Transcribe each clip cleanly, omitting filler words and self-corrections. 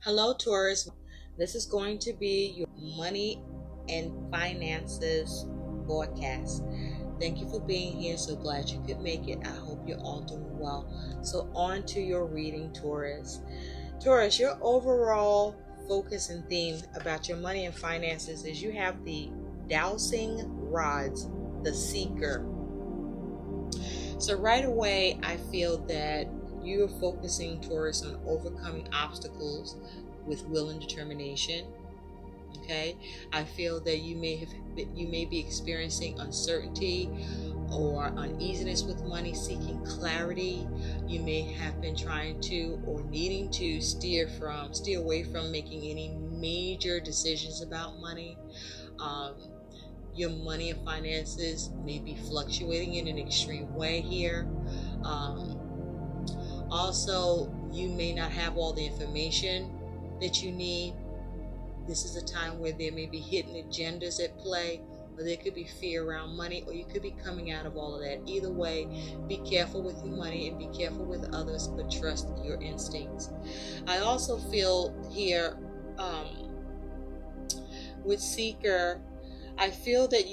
Hello, Taurus. This is going to be your money and finances forecast. Thank you for being here. So glad you could make it. I hope you're all doing well. So on to your reading, Taurus. Taurus, your overall focus and theme about your money and finances is you have the dowsing rods, the seeker. So right away, I feel that you are focusing, Taurus, on overcoming obstacles with will and determination. Okay, I feel that you may be experiencing uncertainty or uneasiness with money, seeking clarity. You may have been trying to or needing to steer away from making any major decisions about money. Your money and finances may be fluctuating in an extreme way here. Also, you may not have all the information that you need. This is a time where there may be hidden agendas at play, or there could be fear around money, or you could be coming out of all of that. Either way, be careful with your money and be careful with others, but trust your instincts. I also feel here with Seeker, I feel that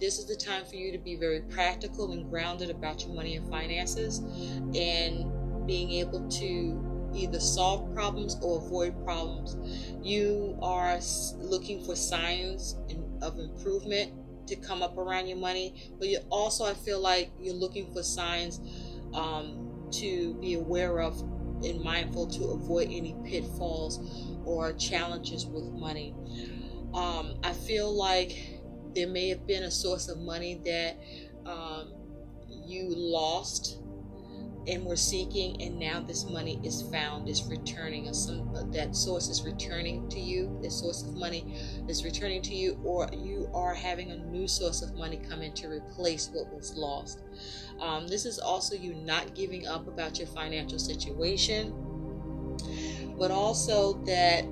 this is the time for you to be very practical and grounded about your money and finances, and being able to either solve problems or avoid problems. You are looking for signs of improvement to come up around your money, but I feel like you're looking for signs to be aware of and mindful to avoid any pitfalls or challenges with money. I feel like there may have been a source of money that you lost and were seeking, and now this money is found, is returning, that source is returning to you. This source of money is returning to you, or you are having a new source of money come in to replace what was lost. This is also you not giving up about your financial situation, but also that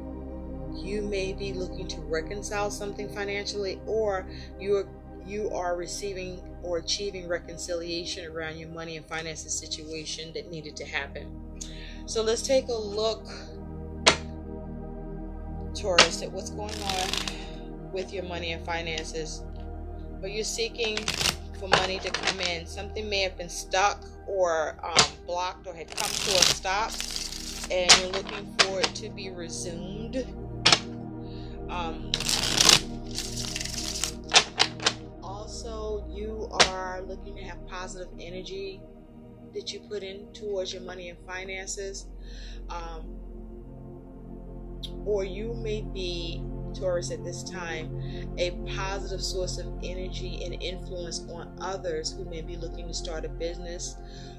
you may be looking to reconcile something financially, or you are receiving or achieving reconciliation around your money and finances situation that needed to happen. So let's take a look, Taurus, at what's going on with your money and finances. Are you seeking for money to come in? Something may have been stuck or blocked or had come to a stop, and you're looking for it to be resumed. Also, you are looking to have positive energy that you put in towards your money and finances. Or you may be, Taurus, at this time, a positive source of energy and influence on others who may be looking to start a business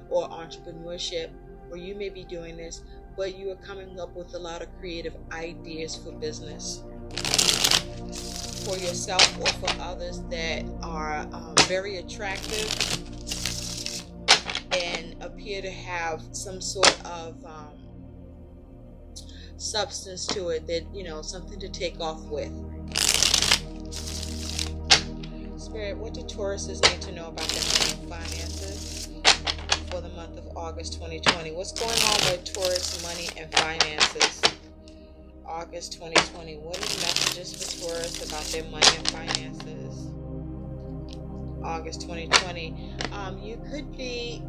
or entrepreneurship, or you may be doing this, but you are coming up with a lot of creative ideas for business, for yourself or for others, that are very attractive and appear to have some sort of substance to it, that, something to take off with. Spirit, what do Tauruses need to know about their money and finances for the month of August 2020? What's going on with Taurus money and finances? August 2020. What are the messages for Taurus about their money and finances? August 2020. You could be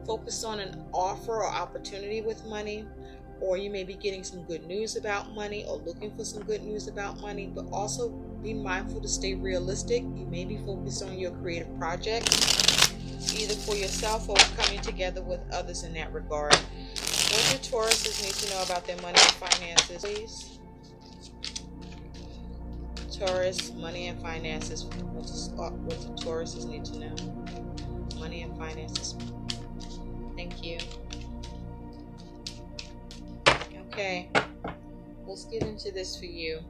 focused on an offer or opportunity with money, or you may be getting some good news about money or looking for some good news about money, but also be mindful to stay realistic. You may be focused on your creative projects, either for yourself or coming together with others in that regard. What do Tauruses need to know about their money and finances, please? Taurus, money and finances. What do Tauruses need to know? Money and finances. Thank you. Okay, let's get into this for you,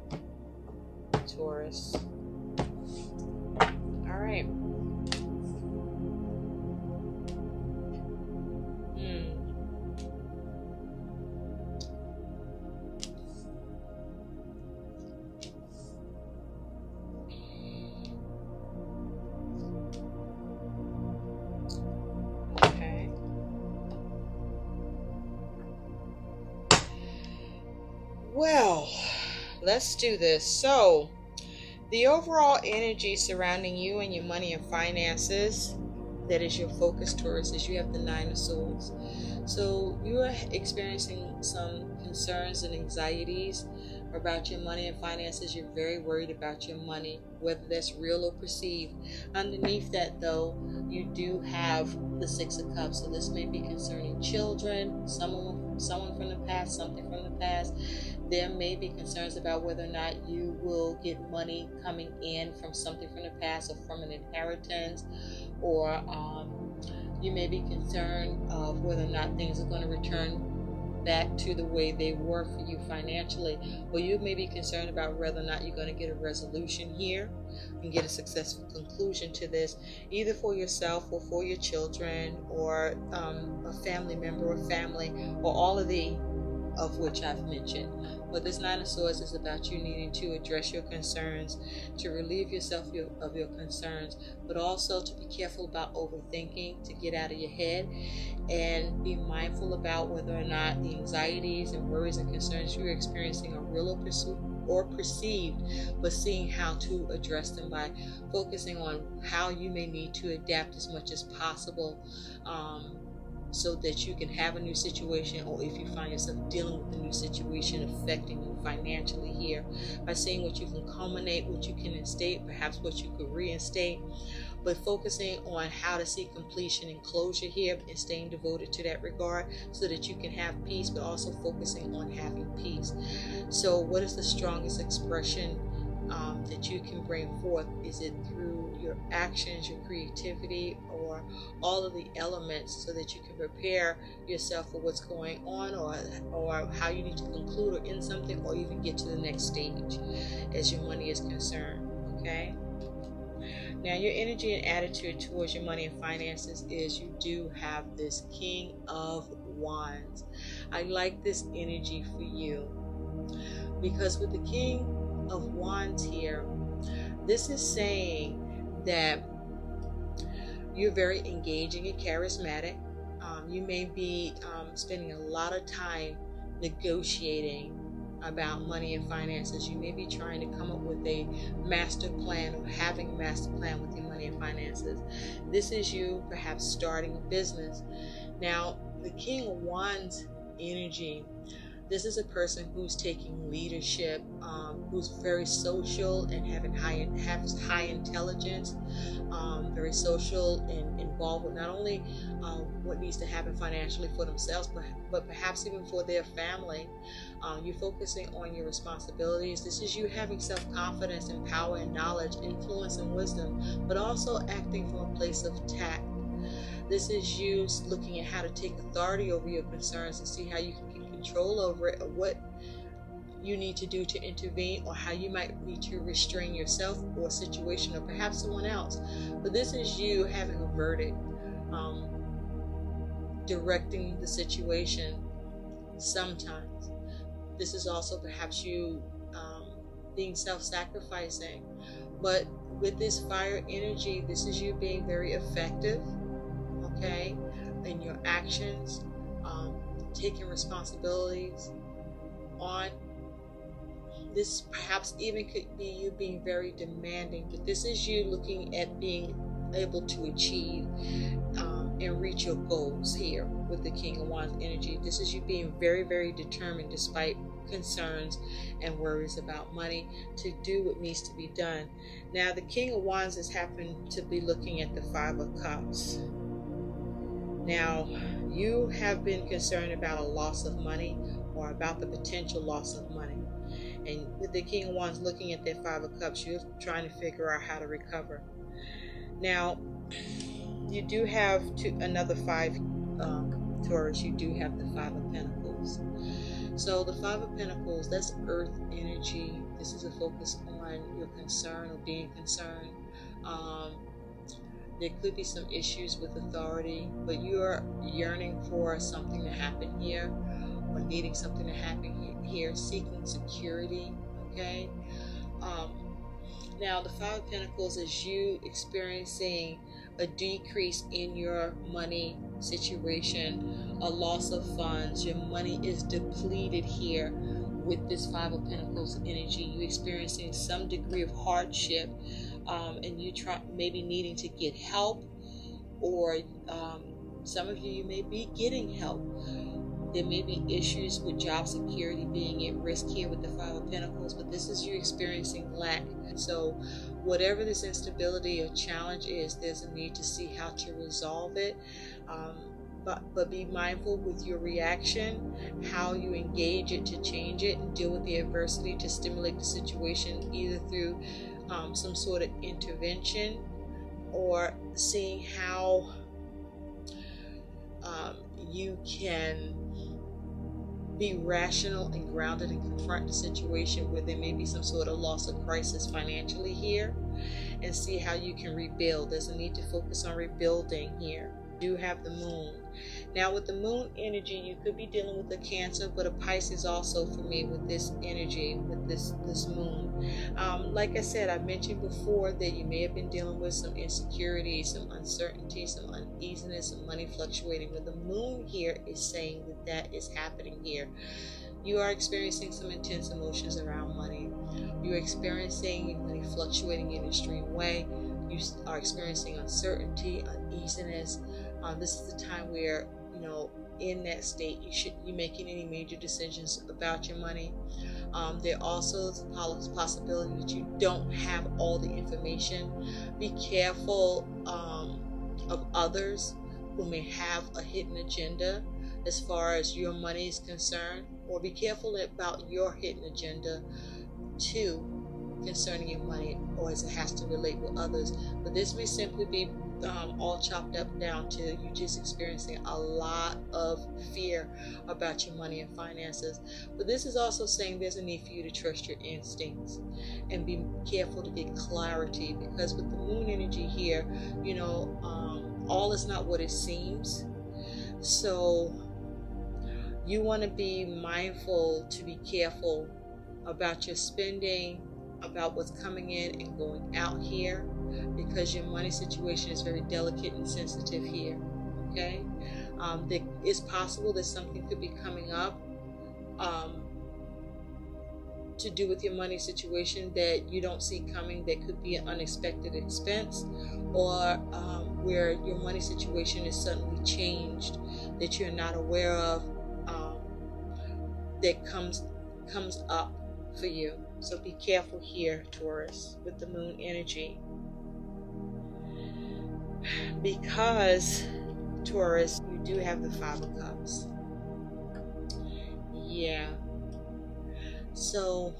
Taurus. All right. Well, let's do this. So, the overall energy surrounding you and your money and finances, that is your focus, Taurus, is you have the Nine of Swords. So you are experiencing some concerns and anxieties about your money and finances. You're very worried about your money, whether that's real or perceived. Underneath that, though, you do have the Six of Cups. So this may be concerning children, someone from the past, something from the past. There may be concerns about whether or not you will get money coming in from something from the past or from an inheritance, or you may be concerned of whether or not things are going to return back to the way they were for you financially, or you may be concerned about whether or not you're going to get a resolution here and get a successful conclusion to this, either for yourself or for your children, or a family member or family, or all of the of which I've mentioned. But this Nine of Swords is about you needing to address your concerns, to relieve yourself of your concerns, but also to be careful about overthinking, to get out of your head, and be mindful about whether or not the anxieties and worries and concerns you're experiencing are real or perceived, but seeing how to address them by focusing on how you may need to adapt as much as possible, so that you can have a new situation, or if you find yourself dealing with a new situation affecting you financially here, by seeing what you can culminate, what you can instate, perhaps what you could reinstate, but focusing on how to see completion and closure here, and staying devoted to that regard so that you can have peace, but also focusing on having peace. So what is the strongest expression that you can bring forth? Is it through your actions, your creativity, or all of the elements, so that you can prepare yourself for what's going on, or how you need to conclude or end something, or even get to the next stage as your money is concerned? Okay. Now, your energy and attitude towards your money and finances is you do have this King of Wands. I like this energy for you, because with the King of Wands here, this is saying that you're very engaging and charismatic. You may be spending a lot of time negotiating about money and finances. You may be trying to come up with a master plan, or having a master plan with your money and finances. This is you perhaps starting a business. Now, the King of Wands energy, this is a person who's taking leadership, who's very social and has high intelligence, very social and involved with not only what needs to happen financially for themselves, but perhaps even for their family. You're focusing on your responsibilities. This is you having self-confidence and power and knowledge, influence and wisdom, but also acting from a place of tact. This is you looking at how to take authority over your concerns and see how you can get control over it, or what you need to do to intervene, or how you might need to restrain yourself or a situation, or perhaps someone else. But this is you having a verdict, directing the situation sometimes. This is also perhaps you being self-sacrificing. But with this fire energy, this is you being very effective, okay, in your actions, taking responsibilities on. This perhaps even could be you being very demanding, but this is you looking at being able to achieve and reach your goals here with the King of Wands energy. This is you being very, very determined, despite concerns and worries about money, to do what needs to be done. Now, the King of Wands has happened to be looking at the Five of Cups. Now, you have been concerned about a loss of money, or about the potential loss of money. And with the King of Wands looking at that Five of Cups, you're trying to figure out how to recover. Now, you do have another five, Taurus, you do have the Five of Pentacles. So the Five of Pentacles, that's earth energy. This is a focus on your concern or being concerned. There could be some issues with authority, but you're yearning for something to happen here, or needing something to happen here, seeking security, okay? Now, the Five of Pentacles is you experiencing a decrease in your money situation, a loss of funds. Your money is depleted here with this Five of Pentacles energy. You experiencing some degree of hardship, and you maybe needing to get help, or some of you may be getting help. There may be issues with job security being at risk here with the Five of Pentacles, but this is you experiencing lack. So whatever this instability or challenge is, there's a need to see how to resolve it. But be mindful with your reaction, how you engage it to change it and deal with the adversity to stimulate the situation, either through some sort of intervention, or seeing how you can be rational and grounded and confront the situation where there may be some sort of loss or crisis financially here, and see how you can rebuild. There's a need to focus on rebuilding here. You have the moon. Now with the moon energy, you could be dealing with a Cancer, but a Pisces also for me with this energy, with this moon. Like I said, I mentioned before that you may have been dealing with some insecurity, some uncertainty, some uneasiness, some money fluctuating. But the moon here is saying that that is happening here. You are experiencing some intense emotions around money. You're experiencing money fluctuating in an extreme way. You are experiencing uncertainty, uneasiness. This is the time where, in that state, you shouldn't be making any major decisions about your money. There also is a possibility that you don't have all the information. Be careful of others who may have a hidden agenda as far as your money is concerned, or be careful about your hidden agenda too concerning your money, or as it has to relate with others. But this may simply be all chopped up down to you just experiencing a lot of fear about your money and finances. But this is also saying there's a need for you to trust your instincts and be careful to get clarity, because with the moon energy here, all is not what it seems. So you want to be mindful to be careful about your spending, about what's coming in and going out here, because your money situation is very delicate and sensitive here. Okay, it's possible that something could be coming up to do with your money situation that you don't see coming, that could be an unexpected expense, or where your money situation is suddenly changed that you're not aware of, that comes up for you. So be careful here, Taurus, with the moon energy. Because, Taurus, you do have the Five of Cups. Yeah. So,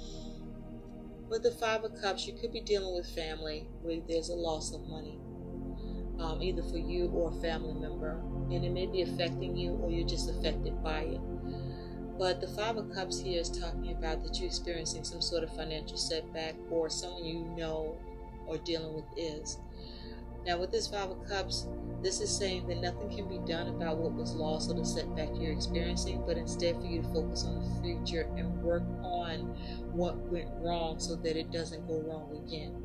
with the Five of Cups, you could be dealing with family where there's a loss of money, either for you or a family member. And it may be affecting you, or you're just affected by it. But the Five of Cups here is talking about that you're experiencing some sort of financial setback, or someone you know or dealing with is. Now with this Five of Cups, this is saying that nothing can be done about what was lost or the setback you're experiencing, but instead for you to focus on the future and work on what went wrong so that it doesn't go wrong again.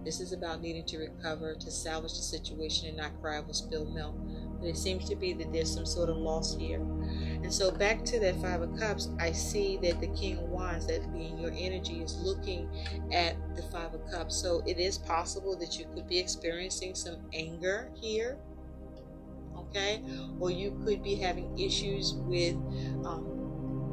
This is about needing to recover, to salvage the situation and not cry over spilled milk. But it seems to be that there's some sort of loss here. And so back to that Five of Cups, I see that the King of Wands, that being your energy, is looking at the Five of Cups. So it is possible that you could be experiencing some anger here, okay? Or you could be having issues with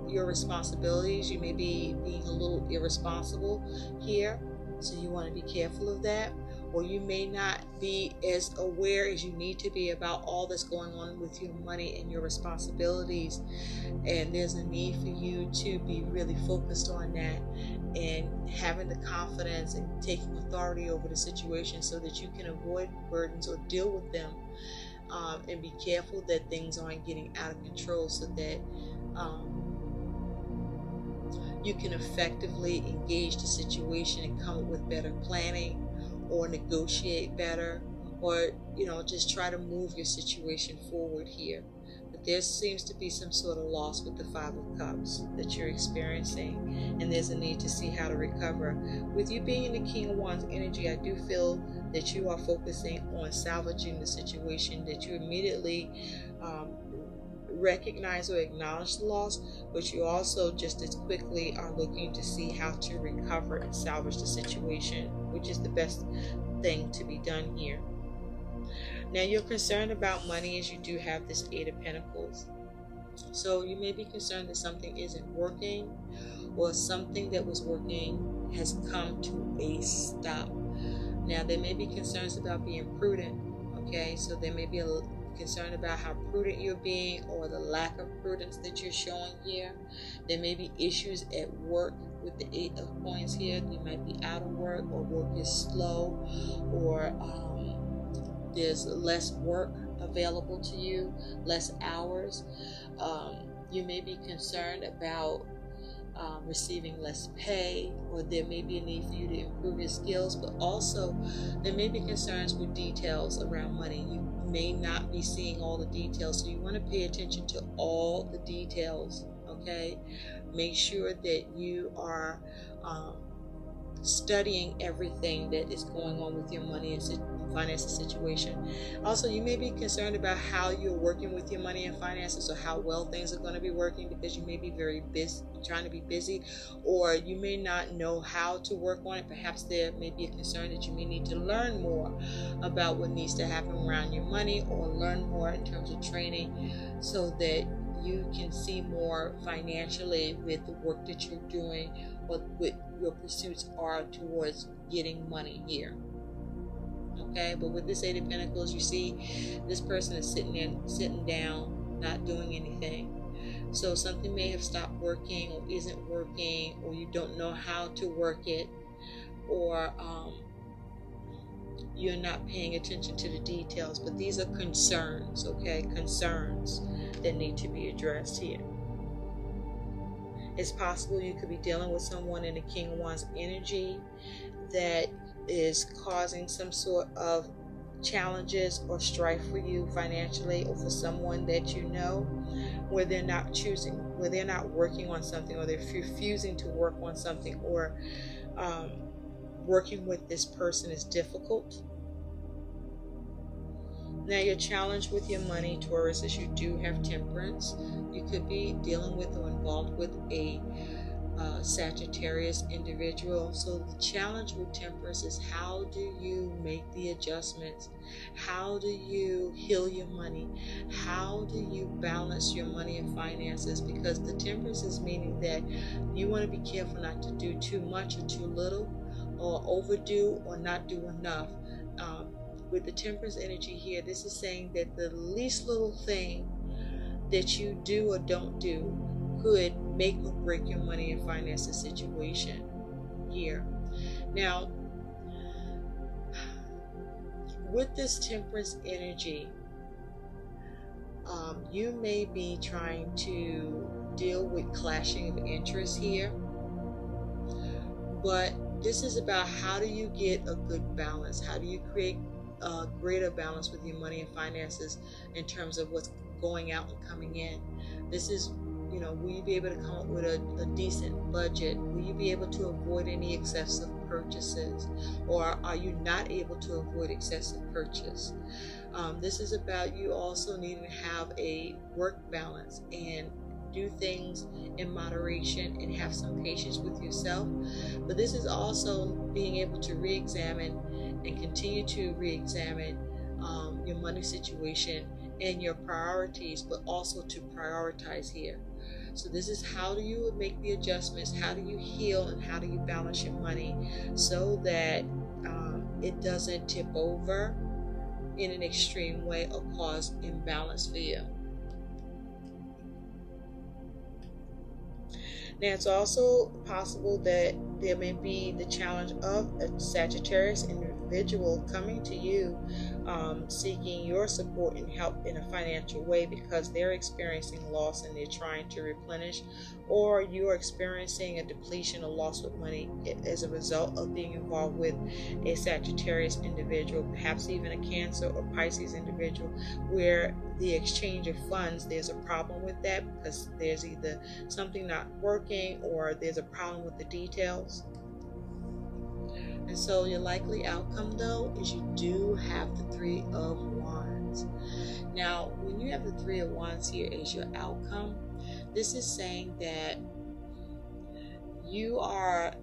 your responsibilities. You may be being a little irresponsible here. So you want to be careful of that. Or you may not be as aware as you need to be about all that's going on with your money and your responsibilities. And there's a need for you to be really focused on that and having the confidence and taking authority over the situation so that you can avoid burdens or deal with them, and be careful that things aren't getting out of control, so that you can effectively engage the situation and come up with better planning, or negotiate better, or just try to move your situation forward here. But there seems to be some sort of loss with the Five of Cups that you're experiencing, and there's a need to see how to recover. With you being in the King of Wands energy, I do feel that you are focusing on salvaging the situation, that you immediately recognize or acknowledge the loss, but you also just as quickly are looking to see how to recover and salvage the situation, which is the best thing to be done here. Now, you're concerned about money as you do have this Eight of Pentacles. So you may be concerned that something isn't working, or something that was working has come to a stop. Now, there may be concerns about being prudent, okay? So there may be a concern about how prudent you're being, or the lack of prudence that you're showing here. There may be issues at work with the Eight of Coins here. You might be out of work, or work is slow, or there's less work available to you, less hours. You may be concerned about receiving less pay, or there may be a need for you to improve your skills, but also there may be concerns with details around money. You may not be seeing all the details, so you want to pay attention to all the details, okay? Make sure that you are studying everything that is going on with your money and finances situation. Also, you may be concerned about how you're working with your money and finances, or how well things are going to be working, because you may be very busy, trying to be busy, or you may not know how to work on it. Perhaps there may be a concern that you may need to learn more about what needs to happen around your money, or learn more in terms of training, so that you can see more financially with the work that you're doing, or what your pursuits are towards getting money here. Okay, but with this Eight of Pentacles, you see this person is sitting down, not doing anything. So something may have stopped working, or isn't working, or you don't know how to work it, or you're not paying attention to the details. But these are concerns, okay? Concerns that need to be addressed here. It's possible you could be dealing with someone in the King of Wands energy that is causing some sort of challenges or strife for you financially, or for someone that you know, where they're not working on something, or they're refusing to work on something, or working with this person is difficult. Now, your challenge with your money, Taurus, is you do have temperance. You could be dealing with or involved with a Sagittarius individual. So the challenge with temperance is, how do you make the adjustments? How do you heal your money? How do you balance your money and finances? Because the temperance is meaning that you want to be careful not to do too much or too little, or overdo or not do enough. With the temperance energy here, this is saying that the least little thing that you do or don't do could make or break your money and finances situation here. Now, with this temperance energy, you may be trying to deal with clashing of interests here, but this is about, how do you get a good balance? How do you create a greater balance with your money and finances in terms of what's going out and coming in? This is, will you be able to come up with a decent budget? Will you be able to avoid any excessive purchases? Or are you not able to avoid excessive purchase? This is about you also needing to have a work balance and do things in moderation and have some patience with yourself. But this is also being able to re-examine and continue to re-examine your money situation and your priorities, but also to prioritize here. So this is, how do you make the adjustments? How do you heal, and how do you balance your money so that it doesn't tip over in an extreme way or cause imbalance for you? Now, it's also possible that there may be the challenge of a Sagittarius individual coming to you, seeking your support and help in a financial way because they're experiencing loss and they're trying to replenish, or you're experiencing a depletion or loss of money as a result of being involved with a Sagittarius individual, perhaps even a Cancer or Pisces individual, where the exchange of funds, there's a problem with that because there's either something not working or there's a problem with the details. And so your likely outcome, though, is you do have the Three of Wands. Now, when you have the Three of Wands here as your outcome, this is saying that you are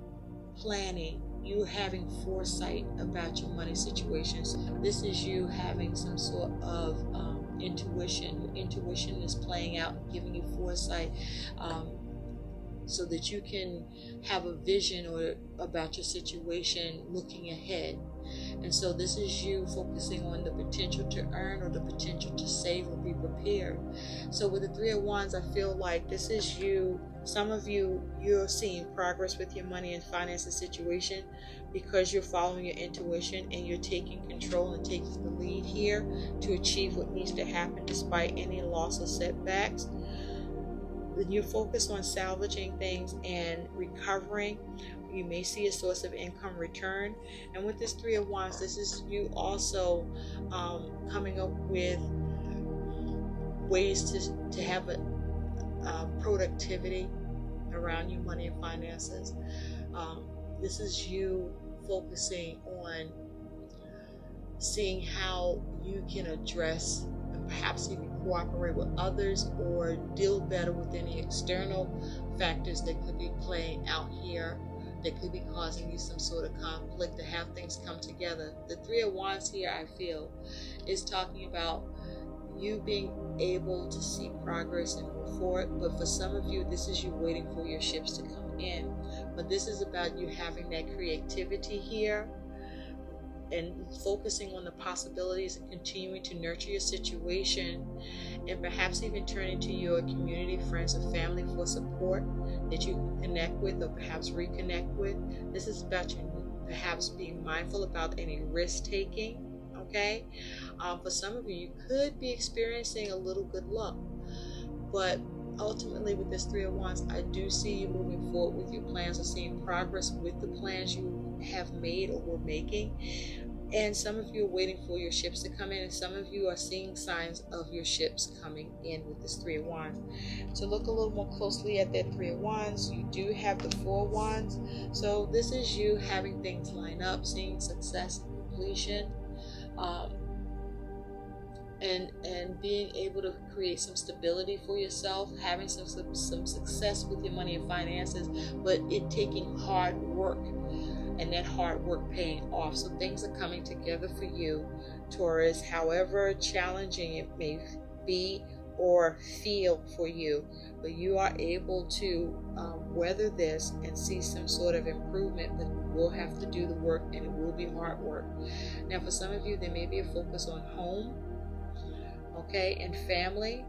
planning, you having foresight about your money situations. This is you having some sort of intuition. Your intuition is playing out and giving you foresight, so that you can have a vision or about your situation looking ahead. And so this is you focusing on the potential to earn or the potential to save or be prepared. So with the Three of Wands, I feel like this is you. Some of you, you're seeing progress with your money and finances situation because you're following your intuition and you're taking control and taking the lead here to achieve what needs to happen despite any loss or setbacks. When you focus on salvaging things and recovering, you may see a source of income return. And with this Three of Wands, this is you also coming up with ways to have a productivity around your money and finances. This is you focusing on seeing how you can address and perhaps even cooperate with others or deal better with any external factors that could be playing out here that could be causing you some sort of conflict, to have things come together. The Three of Wands here, I feel, is talking about you being able to see progress and move forward. But for some of you, this is you waiting for your ships to come in. But this is about you having that creativity here and focusing on the possibilities and continuing to nurture your situation, and perhaps even turning to your community, friends, or family for support that you can connect with or perhaps reconnect with. This is about you perhaps being mindful about any risk taking. Okay, for some of you, you could be experiencing a little good luck, but ultimately with this Three of Wands, I do see you moving forward with your plans or seeing progress with the plans you have made or were making. And some of you are waiting for your ships to come in, and some of you are seeing signs of your ships coming in with this Three of Wands. To look a little more closely at that Three of Wands, you do have the Four of Wands. So this is you having things line up, seeing success and completion, and being able to create some stability for yourself, having some success with your money and finances, but it taking hard work, and that hard work paying off. So things are coming together for you, Taurus, however challenging it may be or feel for you, but you are able to weather this and see some sort of improvement, but you will have to do the work, and it will be hard work. Now for some of you, there may be a focus on home, okay, and family,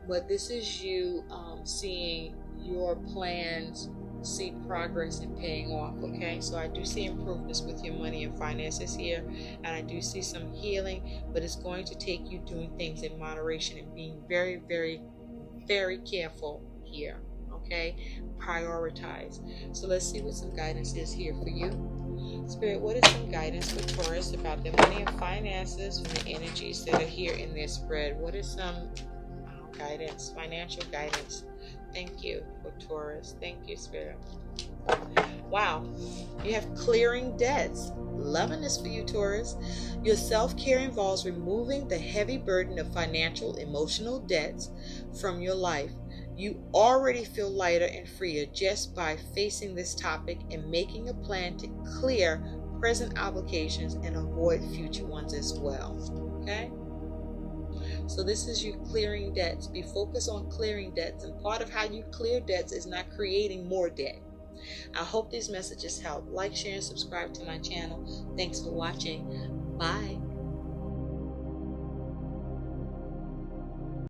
but this is you seeing your plans see progress and paying off. Okay, so I do see improvements with your money and finances here, and I do see some healing, but it's going to take you doing things in moderation and being very, very, very careful here. Okay, prioritize. So let's see what some guidance is here for you. Spirit, what is some guidance for Taurus about their money and finances from the energies that are here in this spread? What is some guidance, financial guidance? Thank you for Taurus. Thank you, Spirit. Wow. You have clearing debts. Loving this for you, Taurus. Your self-care involves removing the heavy burden of financial, emotional debts from your life. You already feel lighter and freer just by facing this topic and making a plan to clear present obligations and avoid future ones as well. Okay? So this is you clearing debts. Be focused on clearing debts. And part of how you clear debts is not creating more debt. I hope these messages help. Like, share, and subscribe to my channel. Thanks for watching. Bye.